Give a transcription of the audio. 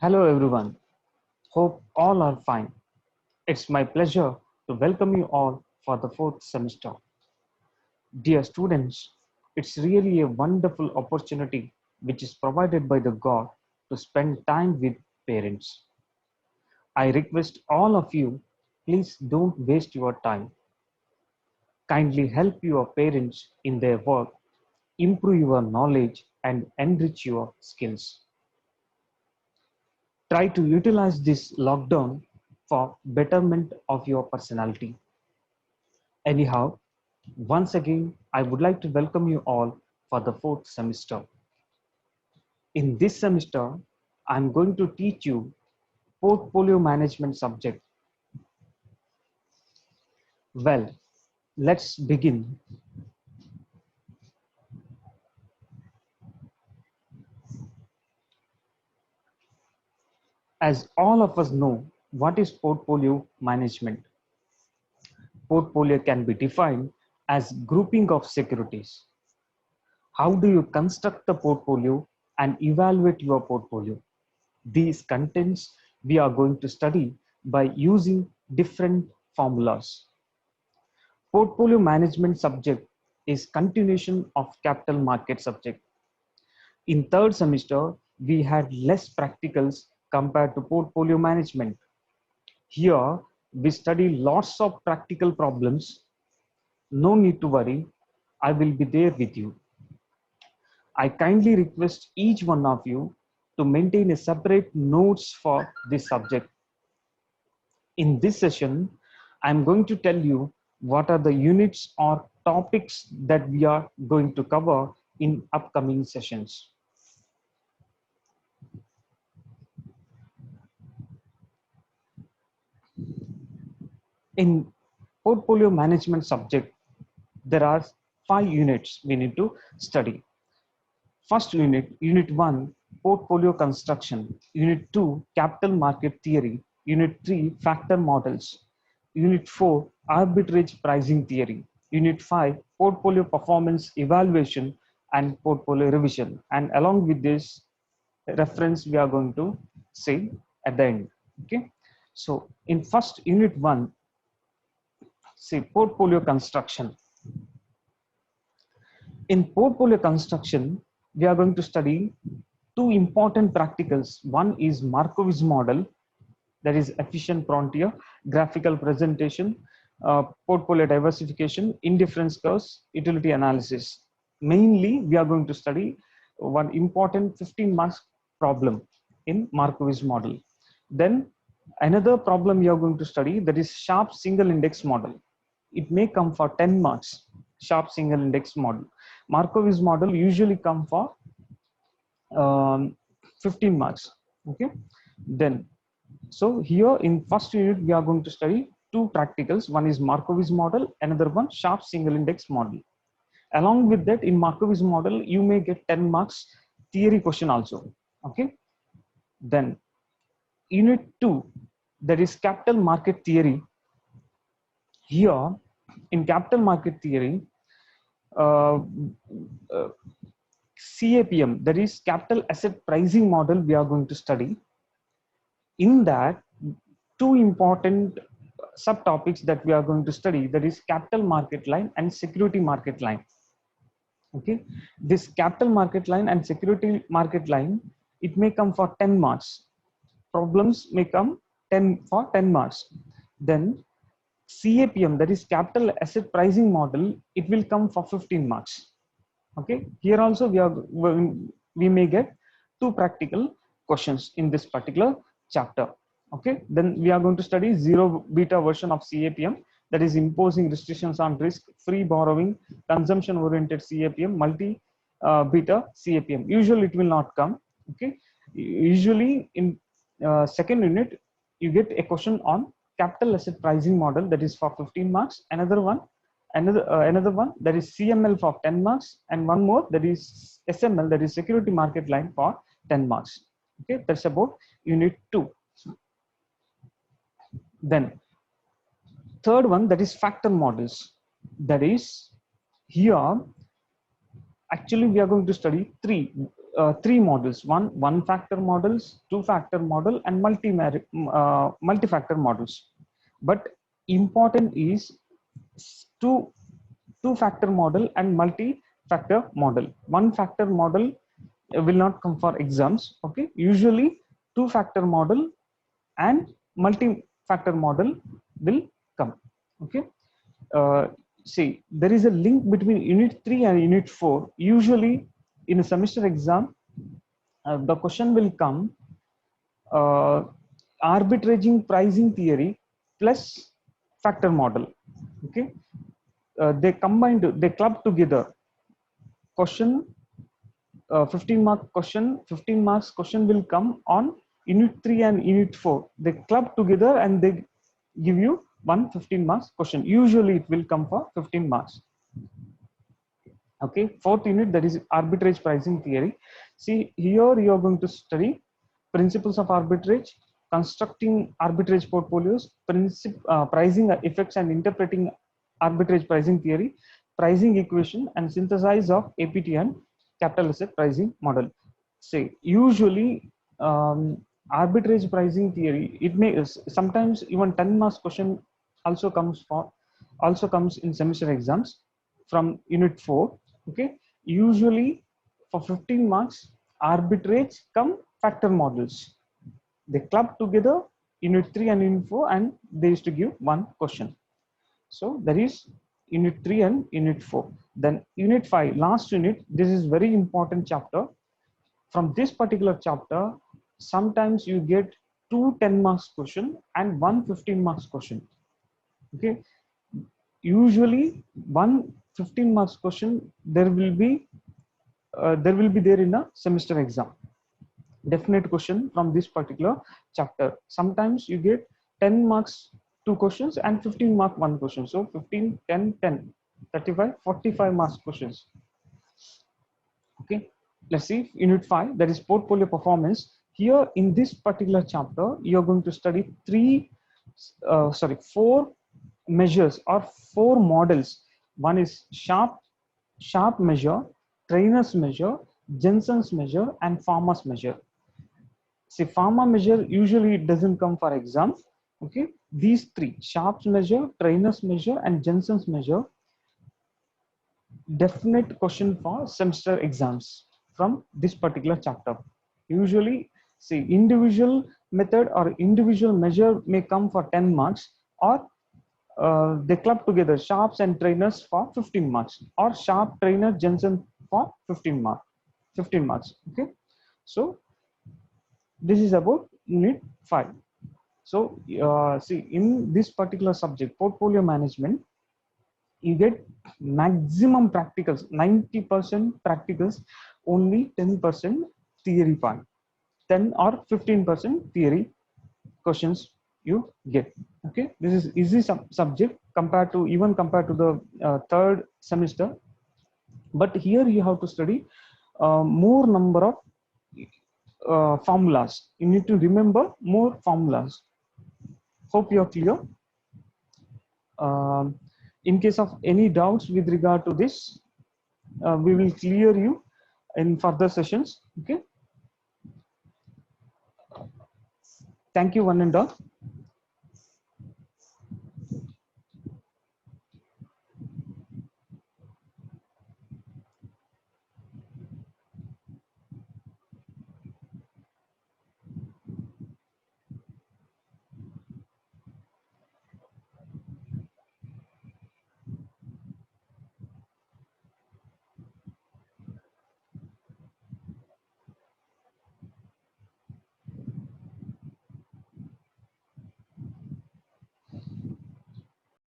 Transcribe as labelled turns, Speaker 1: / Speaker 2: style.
Speaker 1: Hello everyone, hope all are fine. It's my pleasure to welcome you all for the fourth semester. Dear students, it's really a wonderful opportunity which is provided by the God to spend time with parents. I request all of you, please don't waste your time. Kindly help your parents in their work, improve your knowledge and enrich your skills. Try to utilize this lockdown for betterment of your personality. Anyhow, once again, I would like to welcome you all for the fourth semester. In this semester, I'm going to teach you portfolio management subject. Well, let's begin. As all of us know, what is portfolio management? Portfolio can be defined as grouping of securities. How do you construct the portfolio and evaluate your portfolio? These contents we are going to study by using different formulas. Portfolio management subject is continuation of capital market subject. In third semester, we had less practicals compared to portfolio management. Here, we study lots of practical problems. No need to worry, I will be there with you. I kindly request each one of you to maintain a separate notes for this subject. In this session, I'm going to tell you what are the units or topics that we are going to cover in upcoming sessions. In portfolio management subject, there are 5 units we need to study. First unit, unit 1, portfolio construction. Unit 2, capital market theory. Unit 3, factor models. Unit 4, arbitrage pricing theory. Unit 5, portfolio performance evaluation and portfolio revision. And along with this reference, we are going to say at the end. Okay. So in first unit 1, say portfolio construction. In portfolio construction, we are going to study two important practicals. One is Markowitz model, that is efficient frontier, graphical presentation, portfolio diversification, indifference curves, utility analysis. Mainly, we are going to study one important 15 marks problem in Markowitz model. Then another problem we are going to study, that is sharp single index model. It may come for 10 marks, sharp single index model. Markowitz model usually come for 15 marks. Okay. Then, so here in first unit, we are going to study two practicals. One is Markowitz model, another one sharp single index model. Along with that, in Markowitz model, you may get 10 marks theory question also. Okay. Then unit 2, that is capital market theory. Here in capital market theory, CAPM, that is capital asset pricing model, we are going to study. In that, two important subtopics that we are going to study, that is capital market line and security market line. Okay, this capital market line and security market line, it may come for 10 marks. Problems may come 10 for 10 marks. Then CAPM, that is capital asset pricing model, it will come for 15 marks. Okay, here also we may get two practical questions in this particular chapter. Okay, then we are going to study zero beta version of CAPM, that is imposing restrictions on risk, free borrowing, consumption oriented CAPM, multi beta CAPM. Usually it will not come. Okay, usually in second unit you get a question on capital asset pricing model, that is for 15 marks. Another one that is CML for 10 marks, and one more that is SML, that is security market line, for 10 marks. Okay, that's about unit 2. Then third one, that is factor models. That is here actually we are going to study three. three models: one factor models, two factor model, and multi-factor models. But important is two factor model and multi-factor model. One factor model will not come for exams. Okay, usually two factor model and multi-factor model will come. Okay, see, there is a link between unit 3 and unit 4. Usually in a semester exam, the question will come arbitraging pricing theory plus factor model. Okay, they combined, they club together question, 15 marks question will come on unit 3 and unit 4. They club together and they give you 15 marks question. Usually it will come for 15 marks. Okay, fourth unit, that is arbitrage pricing theory. See, here you are going to study principles of arbitrage, constructing arbitrage portfolios, pricing effects and interpreting arbitrage pricing theory, pricing equation, and synthesis of APT and capital asset pricing model. Say, usually arbitrage pricing theory, it may sometimes even 10 marks question also comes in semester exams from unit 4. Okay, usually for 15 marks arbitrage come factor models, they club together unit 3 and unit 4 and they used to give one question. So that is unit 3 and unit 4. Then unit 5, last unit, this is very important chapter. From this particular chapter, sometimes you get 2 10 marks question and 1 15 marks question. Okay, usually 1 15 marks question there will be there in a semester exam, definite question from this particular chapter. Sometimes you get 10 marks 2 questions and 15 mark 1 question. So 15 10 10 35 45 marks questions. Okay, let's see unit 5, that is portfolio performance. Here in this particular chapter you are going to study 4 measures or 4 models. One is Sharpe measure, Trainer's measure, Jensen's measure, and Farmer's measure. See, Farmer measure usually it doesn't come for exam. Okay, these 3, Sharpe's measure, Trainer's measure, and Jensen's measure, definite question for semester exams from this particular chapter. Usually, see, individual method or individual measure may come for 10 marks, or they club together Sharpe's and Trainers for 15 marks, or Sharpe, Trainer, Jensen for 15 marks. Okay, so this is about unit 5. So see, in this particular subject, portfolio management, you get maximum practicals, 90% practicals, only 10% theory part, 10 or 15% theory questions you get. Okay, this is easy subject compared to the third semester, but here you have to study more number of formulas. You need to remember more formulas. Hope you are clear. In case of any doubts with regard to this, we will clear you in further sessions. Okay, thank you one and all.